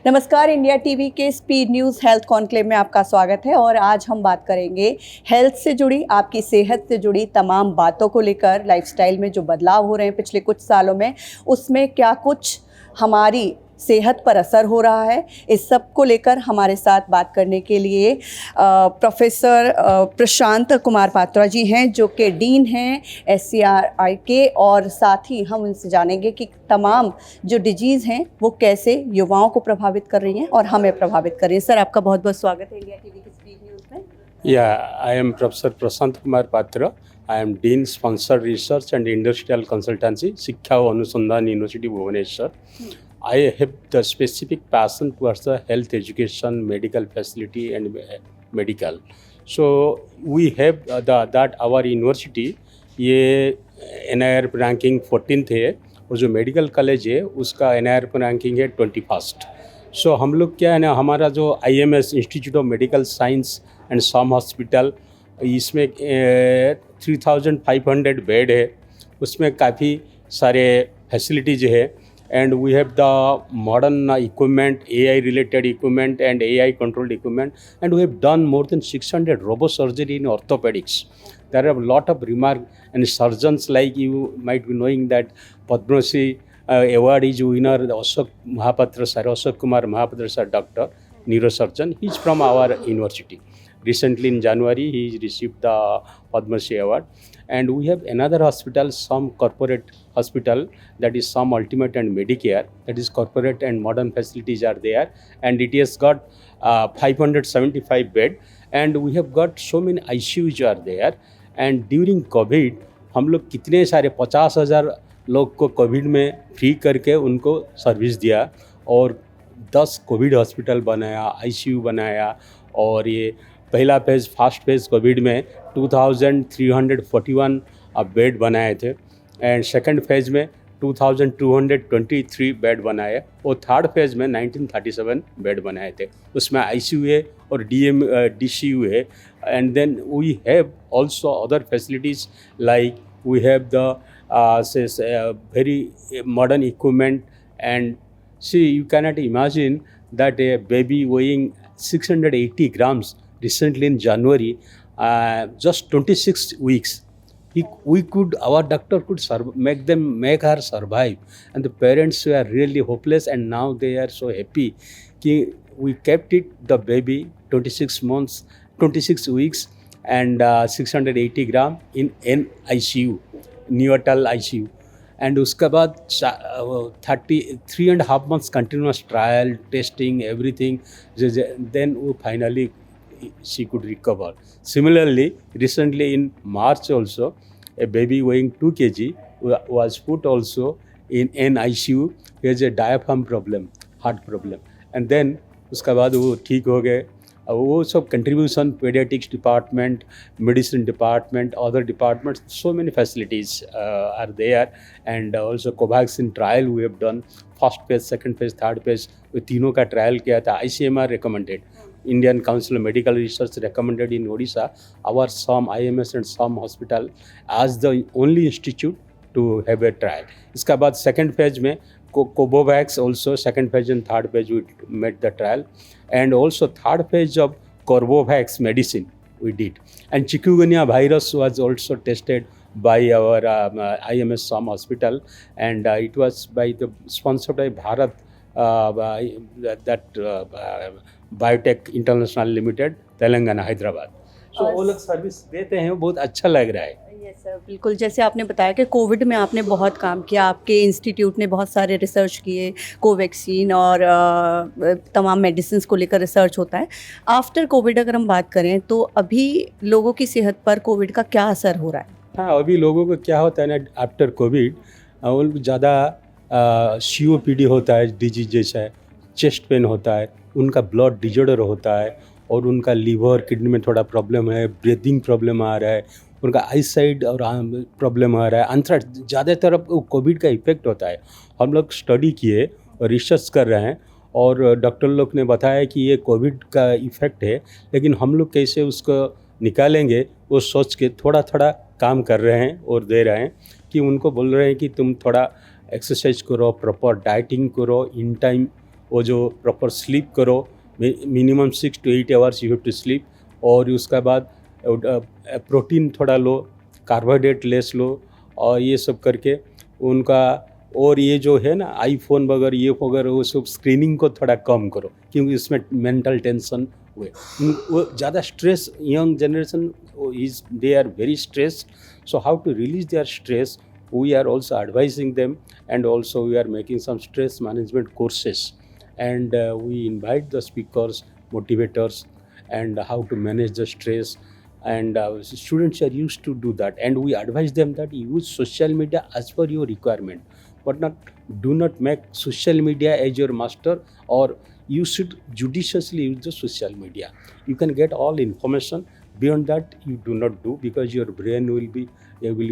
नमस्कार, India TV के speed news health conclave में आपका स्वागत है। और आज हम बात करेंगे हेल्थ से जुड़ी, आपकी सेहत से जुड़ी तमाम बातों को लेकर। लाइफस्टाइल में जो बदलाव हो रहे हैं पिछले कुछ सालों में, उसमें क्या कुछ हमारी सेहत पर असर हो रहा है, इस सब को लेकर हमारे साथ बात करने के लिए प्रोफेसर प्रशांत कुमार पात्रा जी हैं, जो कि डीन हैं SCRI के। और साथ ही हम उनसे जानेंगे कि तमाम जो डिजीज़ हैं वो कैसे युवाओं को प्रभावित कर रही हैं और हमें प्रभावित कर रही हैं। सर, आपका बहुत बहुत स्वागत है इंडिया टीवी की स्पीड न्यूज़ में। Yeah, I am Professor Prashant Kumar Patra. I am Dean Sponsored Research and Industrial Consultancy, Shiksha Anusandhan University, Bhubaneswar. I have the specific passion towards the health education, medical facility and medical. So we have that our university ये NIRF ranking 14th है और जो medical college है उसका NIRF ranking है 21st. सो हम लोग क्या है ना, हमारा जो IMS institute of medical science and SUM hospital, इसमें 3500 बेड है, उसमें काफ़ी सारे फैसिलिटीज है and we have the modern equipment, AI related equipment and AI controlled equipment, and we have done more than 600 robo surgery in orthopedics. There are a lot of remark and surgeons, like you might be knowing that Padma Shri award is winner Ashok Mahapatra sir, Ashok Kumar Mahapatra sir, doctor, neurosurgeon. He is from our university. Recently in January, he received the Padma Shri award. And we have another hospital, some corporate hospital, that is some Ultimate and Medicare, that is corporate and modern facilities are there. And it has got 575 bed. And we have got so many ICUs are there. And during COVID, हम लोग कितने सारे 50,000 लोग को Covid में free करके उनको service दिया और 10 कोविड हॉस्पिटल बनाया, ICU बनाया। और ये पहला फेज़, फर्स्ट फेज़ कोविड में 2341 बेड बनाए थे एंड सेकंड फेज़ में 2223 बेड बनाए और थर्ड फेज़ में 1937 बेड बनाए थे। उसमें ICU है और DCU है। And then we have also other facilities, like we have the very modern equipment. And see, you cannot imagine that a baby weighing 680 grams recently in January, just 26 weeks, our doctor could make her survive, and the parents were really hopeless, and now they are so happy कि we kept the baby 26 weeks and 680 gram in NICU, neonatal ICU. And उसके बाद 3.5 months continuous trial, testing, everything. Then finally she could recover. Similarly, recently in March also, a baby weighing 2 kg was put also in NICU. He has a diaphragm problem, heart problem. And then उसके बाद वो ठीक हो गए। वो सब contribution, paediatrics department, medicine department, other departments, so many facilities are there. And also Covaxin trial we have done, first phase, second phase, third phase, वो तीनों का ट्रायल किया था। ICMR recommended, Indian Council of Medical Research recommended in Odisha our SUM IMS and SUM hospital as the only institute to have a trial. इसके बाद second phase में Covovax also, second phase and third phase we made the trial, and also third phase of Corvovax medicine we did. And chikungunya virus was also tested by our IMS Som hospital, and it was by the sponsored by Bharat, Biotech International Limited, Telangana, Hyderabad. So वो लोग service देते हैं, बहुत अच्छा लग रहा है। Yes sir, बिल्कुल। जैसे आपने बताया कि कोविड में आपने बहुत काम किया, आपके इंस्टीट्यूट ने बहुत सारे रिसर्च किए, कोवैक्सीन और तमाम मेडिसिन को लेकर रिसर्च होता है। आफ्टर कोविड अगर हम बात करें तो अभी लोगों की सेहत पर कोविड का क्या असर हो रहा है? हाँ, अभी लोगों को क्या होता है ना, आफ्टर कोविड ज़्यादा COPD होता है, डिजीज जैसा है, चेस्ट पेन होता है, उनका ब्लड डिजॉर्डर होता है और उनका लीवर, किडनी में थोड़ा प्रॉब्लम है, ब्रीदिंग प्रॉब्लम आ रहा है, उनका आई साइड और प्रॉब्लम आ रहा है, अंतराल, ज़्यादातर कोविड का इफेक्ट होता है। हम लोग स्टडी किए और रिसर्च कर रहे हैं और डॉक्टर लोग ने बताया कि ये कोविड का इफेक्ट है, लेकिन हम लोग कैसे उसको निकालेंगे वो सोच के थोड़ा थोड़ा काम कर रहे हैं और दे रहे हैं। कि उनको बोल रहे हैं कि तुम थोड़ा एक्सरसाइज करो, प्रॉपर डाइटिंग करो, इन टाइम वो जो प्रॉपर स्लीप करो, minimum 6 to 8 hours you have to sleep, और उसके बाद प्रोटीन थोड़ा लो, कार्बोहाइड्रेट लेस लो, और ये सब करके उनका, और ये जो है ना आईफोन वगैरह ये वगैरह वो सब स्क्रीनिंग को थोड़ा कम करो, क्योंकि इसमें मेंटल टेंशन हुए वो ज़्यादा stress, young generation is they are very stress, so how to release their stress, we are also advising them, and also we are making some stress management courses, and we invite the speakers, motivators, and how to manage the stress, and students are used to do that, and we advise them that use social media as per your requirement, but do not make social media as your master, or you should judiciously use the social media. You can get all information, beyond that you do not do, because your brain will be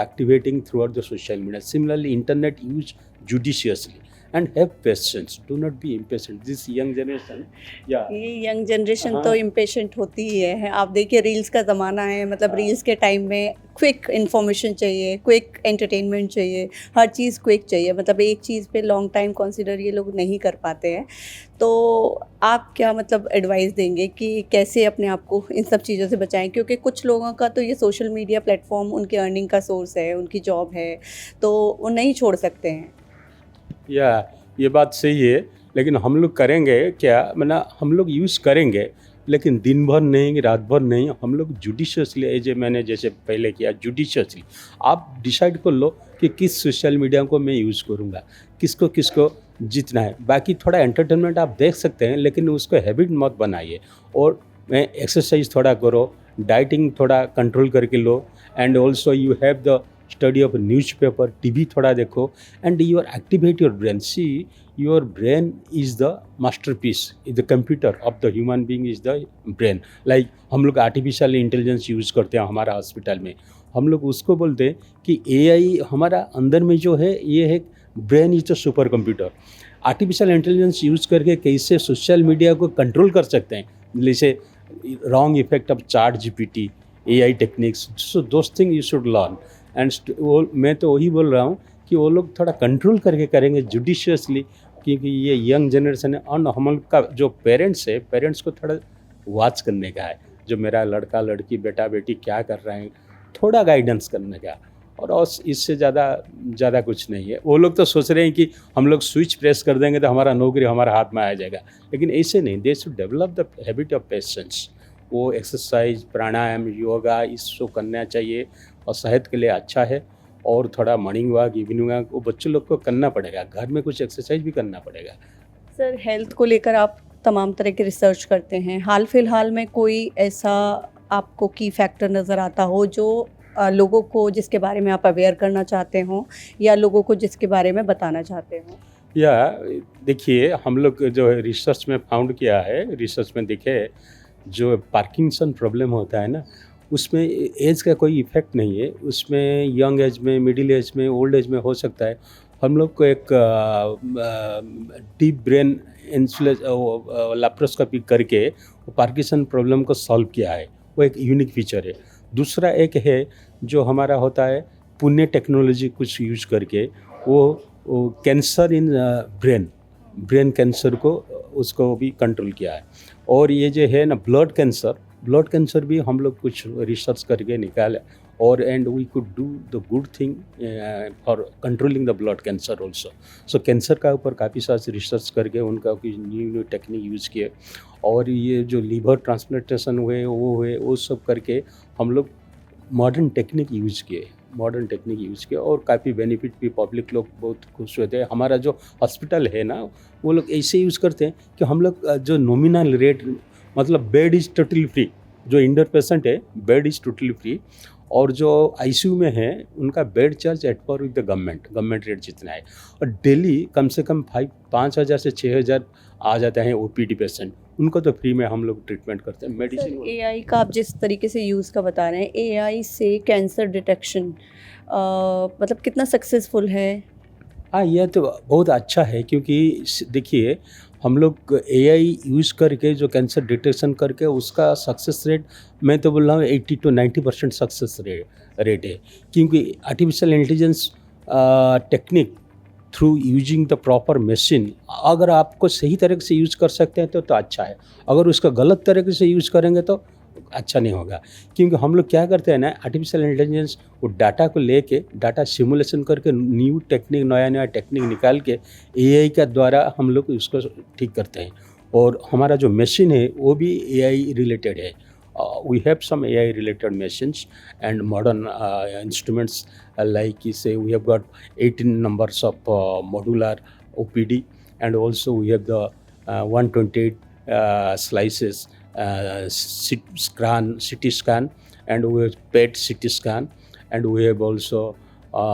activating throughout the social media. Similarly, internet use judiciously and have patience. Do not be impatient. This young generation, yeah. ये young generation हाँ। तो impatient होती ही है। आप देखिए reels का ज़माना है, मतलब रील्स के टाइम में क्विक इन्फॉर्मेशन चाहिए, क्विक एंटरटेनमेंट चाहिए, हर चीज़ क्विक चाहिए, मतलब एक चीज़ पे लॉन्ग टाइम कंसिडर ये लोग नहीं कर पाते हैं। तो आप क्या मतलब एडवाइस देंगे कि कैसे अपने आप को इन सब चीज़ों से बचाएं? क्योंकि कुछ लोगों का तो ये सोशल मीडिया प्लेटफॉर्म उनके अर्निंग का सोर्स है, उनकी जॉब है, तो वो नहीं छोड़ सकते हैं। या ये बात सही है, लेकिन हम लोग करेंगे क्या, मतलब हम लोग यूज़ करेंगे, लेकिन दिन भर नहीं, रात भर नहीं, हम लोग जुडिशियसली, एज मैंने जैसे पहले किया, जुडिशियसली आप डिसाइड कर लो कि किस सोशल मीडिया को मैं यूज़ करूँगा, किसको किसको जितना है। बाकी थोड़ा एंटरटेनमेंट आप देख सकते हैं, लेकिन उसको हैबिट मत बनाइए, और एक्सरसाइज थोड़ा करो, डाइटिंग थोड़ा कंट्रोल करके लो, and also you have the study of a newspaper, TV थोड़ा देखो, and you activate your brain. See, your brain is the masterpiece, is the computer of the human being is the brain. Like हम लोग artificial intelligence use करते हैं हमारा hospital में, हम लोग उसको बोलते हैं कि AI हमारा अंदर में जो है ये है, brain is the super computer. Artificial intelligence use करके कैसे सोशल मीडिया को कंट्रोल कर सकते हैं, जैसे wrong effect of ChatGPT, AI techniques, so those thing you should learn. And वो मैं तो वही बोल रहा हूँ कि वो लोग थोड़ा कंट्रोल करके करेंगे जुडिशियसली, क्योंकि ये यंग जनरेशन है, और हम लोग का जो पेरेंट्स है, पेरेंट्स को थोड़ा वॉच करने का है, जो मेरा लड़का लड़की बेटा बेटी क्या कर रहे हैं, थोड़ा गाइडेंस करने का, और इससे ज़्यादा कुछ नहीं है। वो लोग तो सोच रहे हैं कि हम लोग स्विच प्रेस कर देंगे तो हमारा नौकरी हमारा हाथ में आ जाएगा, लेकिन ऐसे नहीं। They should develop the habit of patience. वो एक्सरसाइज, प्राणायाम, योगा इसको करना चाहिए, और सेहत के लिए अच्छा है। और थोड़ा मॉर्निंग वॉक, इवनिंग वॉक वो बच्चों लोग को करना पड़ेगा, घर में कुछ एक्सरसाइज भी करना पड़ेगा। सर, हेल्थ को लेकर आप तमाम तरह के रिसर्च करते हैं, हाल फिलहाल में कोई ऐसा आपको की फैक्टर नज़र आता हो जो लोगों को, जिसके बारे में आप अवेयर करना चाहते हो, या लोगों को जिसके बारे में बताना चाहते हो? या देखिए, हम लोग जो है रिसर्च में फाउंड किया है, रिसर्च में देखे, जो पार्किंसन प्रॉब्लम होता है ना, उसमें एज का कोई इफ़ेक्ट नहीं है, उसमें यंग एज में, मिडिल एज में, ओल्ड एज में हो सकता है। हम लोग को एक डीप ब्रेन लैप्रोस्कोपी करके वो पार्किंसन प्रॉब्लम को सॉल्व किया है, वो एक यूनिक फीचर है। दूसरा एक है जो हमारा होता है पुणे टेक्नोलॉजी कुछ यूज करके, वो कैंसर इन ब्रेन कैंसर को उसको भी कंट्रोल किया है। और ये जो है ना ब्लड कैंसर भी हम लोग कुछ रिसर्च करके निकाले, और and we could do the good thing for controlling the blood cancer also. So cancer का ऊपर काफ़ी सारे रिसर्च करके उनका कुछ न्यू टेक्निक यूज़ किए, और ये जो लीवर ट्रांसप्लांटेशन हुए वो सब करके हम लोग मॉडर्न टेक्निक यूज़ किए, और काफ़ी बेनिफिट भी, पब्लिक लोग बहुत खुश होते हैं। हमारा जो हॉस्पिटल है ना, वो लोग ऐसे यूज़ करते हैं कि हम लोग जो नॉमिनल रेट, मतलब बेड इज़ टोटली फ्री, जो इंडोर पेशेंट है बेड इज़ टोटली फ्री, और जो आईसीयू में है उनका बेड चार्ज एट पर विद द गवर्नमेंट रेट जितना है, और डेली कम से कम 5,000 से 6,000 आ जाते हैं ओपीडी पेशेंट, उनको तो फ्री में हम लोग ट्रीटमेंट करते हैं। मेडिसिन एआई का आप जिस तरीके से यूज़ का बता रहे हैं, एआई से कैंसर डिटेक्शन मतलब कितना सक्सेसफुल है? हाँ, यह तो बहुत अच्छा है, क्योंकि देखिए हम लोग एआई यूज़ करके जो कैंसर डिटेक्शन करके उसका सक्सेस रेट, मैं तो बोल रहा हूँ 80 to 90% सक्सेस रेट है, क्योंकि artificial intelligence technique through using the proper machine, अगर आपको सही तरीके से यूज़ कर सकते हैं तो अच्छा है, अगर उसका गलत तरीके से यूज़ करेंगे तो अच्छा नहीं होगा। क्योंकि हम लोग क्या करते हैं ना, आर्टिफिशियल इंटेलिजेंस वो डाटा को लेके डाटा सिमुलेशन करके न्यू टेक्निक, नया नया टेक्निक निकाल के एआई का द्वारा हम लोग उसको ठीक करते हैं। और हमारा जो मशीन है वो भी एआई रिलेटेड है। We have some AI related machines and modern instruments, like you say we have got 18 numbers of modular OPD, and also we have the 128 slices CT scan, and we have PET CT scan, and we have also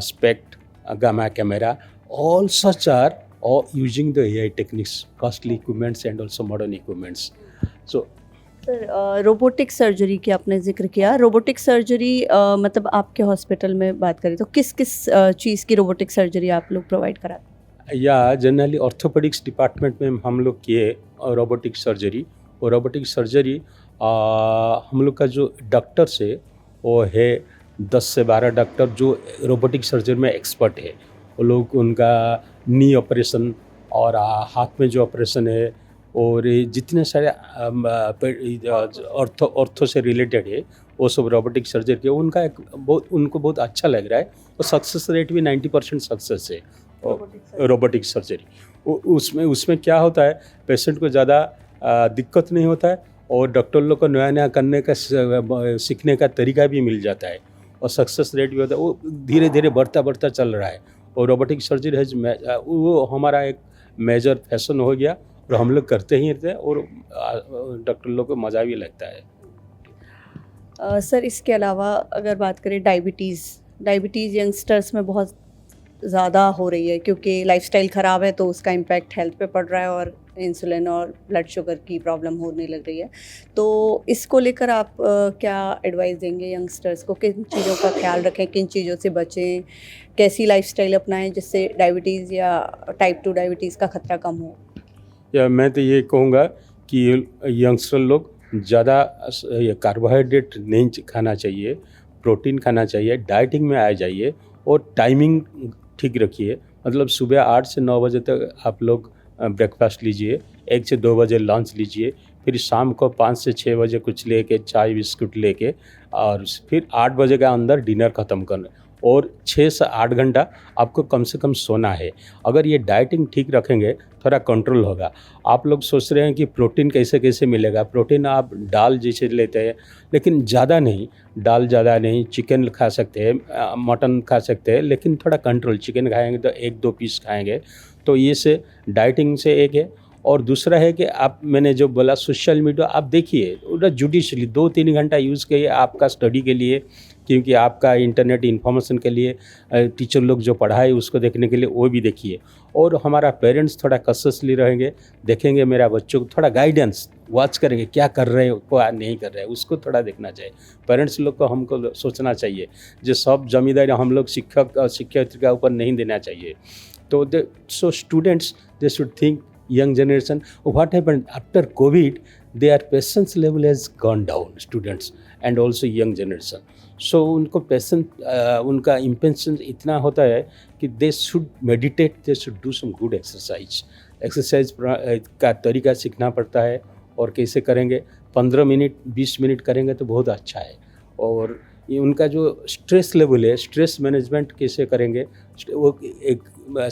SPECT gamma camera. All such are all using the AI techniques, costly equipments and also modern equipments. So sir, robotic surgery की आपने जिक्र किया। Robotic surgery मतलब आपके hospital में बात करें तो किस किस चीज़ की रोबोटिक सर्जरी आप लोग प्रोवाइड कराते हैं? या जनरली ऑर्थोपेडिक्स डिपार्टमेंट में हम लोग किए रोबोटिक सर्जरी। और रोबोटिक सर्जरी हम लोग का जो डॉक्टर्स है वो है 10 से 12 डॉक्टर जो रोबोटिक सर्जरी में एक्सपर्ट है। वो लोग उनका नी ऑपरेशन और हाथ में जो ऑपरेशन है और ये जितने सारे ऑर्थो से रिलेटेड है वो सब रोबोटिक सर्जरी के उनका एक उनको बहुत अच्छा लग रहा है। और सक्सेस रेट भी 90% सक्सेस है रोबोटिक सर्जरी। उसमें क्या होता है, पेशेंट को ज़्यादा दिक्कत नहीं होता है और डॉक्टर लोग को नया नया करने का सीखने का तरीका भी मिल जाता है और सक्सेस रेट भी होता है। वो धीरे धीरे बढ़ता चल रहा है। और रोबोटिक सर्जरी है वो हमारा एक मेजर फैशन हो गया और हम लोग करते ही रहते हैं और डॉक्टर लोग को मज़ा भी लगता है। सर, इसके अलावा अगर बात करें डायबिटीज़ यंगस्टर्स में बहुत ज़्यादा हो रही है क्योंकि लाइफस्टाइल ख़राब है तो उसका इम्पैक्ट हेल्थ पे पड़ रहा है और इंसुलिन और ब्लड शुगर की प्रॉब्लम होने लग रही है। तो इसको लेकर आप क्या एडवाइस देंगे यंगस्टर्स को? किन चीज़ों का ख्याल रखें, किन चीज़ों से बचें, कैसी लाइफस्टाइल अपनाएं जिससे डायबिटीज़ या टाइप 2 डायबिटीज़ का खतरा कम हो? या मैं तो ये कहूँगा कि यंगस्टर लोग ज़्यादा कार्बोहाइड्रेट नहीं खाना चाहिए, प्रोटीन खाना चाहिए, डाइटिंग में आ जाइए और टाइमिंग ठीक रखिए। मतलब सुबह 8 से 9 बजे तक आप लोग ब्रेकफास्ट लीजिए, 1 से 2 बजे लंच लीजिए, फिर शाम को 5 से 6 बजे कुछ लेके चाय बिस्कुट लेके और फिर 8 बजे के अंदर डिनर ख़त्म करना और 6 से 8 घंटा आपको कम से कम सोना है। अगर ये डाइटिंग ठीक रखेंगे थोड़ा कंट्रोल होगा। आप लोग सोच रहे हैं कि प्रोटीन कैसे मिलेगा। प्रोटीन आप दाल जैसे लेते हैं लेकिन ज़्यादा नहीं, दाल ज़्यादा नहीं, चिकन खा सकते हैं, मटन खा सकते हैं, लेकिन थोड़ा कंट्रोल। चिकन खाएंगे तो 1-2 पीस खाएंगे। तो ये से डाइटिंग से एक है। और दूसरा है कि आप मैंने जो बोला सोशल मीडिया आप देखिए उधर जुडिशली 2-3 घंटा यूज़ करिए आपका स्टडी के लिए, क्योंकि आपका इंटरनेट इन्फॉर्मेशन के लिए टीचर लोग जो पढ़ाए उसको देखने के लिए वो भी देखिए। और हमारा पेरेंट्स थोड़ा कॉन्शियसली रहेंगे, देखेंगे मेरा बच्चों को, थोड़ा गाइडेंस वॉच करेंगे क्या कर रहे हैं क्या नहीं कर रहे हैं उसको थोड़ा देखना चाहिए। पेरेंट्स लोग को हमको सोचना चाहिए जो सब जिम्मेदारी हम लोग शिक्षक और शिक्षयित्री के ऊपर नहीं देना चाहिए। तो so students they should think, young generation, what happened after COVID, their patience level has gone down, students and also young generation. So उनको उनका impatience इतना होता है कि they should meditate, they should do some good exercise का तरीका सीखना पड़ता है। और कैसे करेंगे, 15 मिनट 20 मिनट करेंगे तो बहुत अच्छा है। और ये उनका जो स्ट्रेस लेवल है, स्ट्रेस मैनेजमेंट कैसे करेंगे, वो एक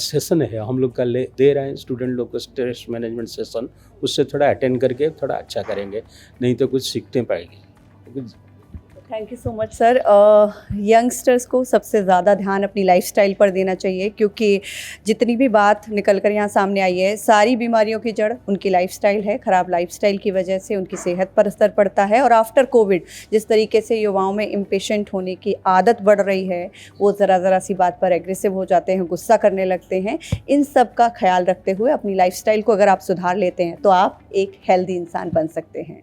सेशन है हम लोग का दे रहे हैं स्टूडेंट लोग को, स्ट्रेस मैनेजमेंट सेशन। उससे थोड़ा अटेंड करके थोड़ा अच्छा करेंगे, नहीं तो कुछ सीखते पाएंगे। Thank you so much sir. Youngsters को सबसे ज़्यादा ध्यान अपनी लाइफस्टाइल पर देना चाहिए क्योंकि जितनी भी बात निकल कर यहाँ सामने आई है सारी बीमारियों की जड़ उनकी लाइफस्टाइल है। ख़राब लाइफस्टाइल की वजह से उनकी सेहत पर असर पड़ता है और आफ्टर कोविड जिस तरीके से युवाओं में इम्पेशेंट होने की आदत बढ़ रही है, वो ज़रा सी बात पर एग्रेसिव हो जाते हैं, गुस्सा करने लगते हैं। इन सब का ख्याल रखते हुए अपनी लाइफस्टाइल को अगर आप सुधार लेते हैं तो आप एक हेल्दी इंसान बन सकते हैं।